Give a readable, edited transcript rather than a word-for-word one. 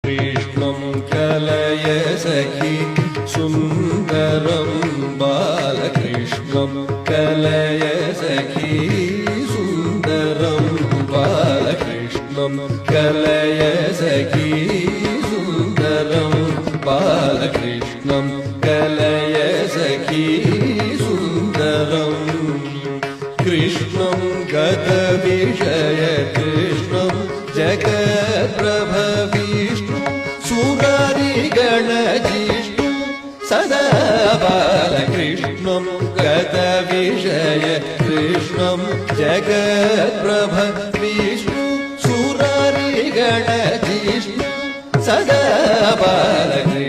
कृष्णं कलय सखि सुन्दरं बालकृष्णं कलय सखि सुन्दरं बालकृष्णं कलय सखि सुन्दरं बालकृष्णं कलय सखि सुन्दरं कृष्णं गतविषय कृष्णं जगत्प्रभविष्णु सुरारिगणजिष्णु सदा बालकृष्णं गतविषय कृष्णं जगत्प्रभविष्णु सुरारिगणजिष्णु सदा बालकृष्णं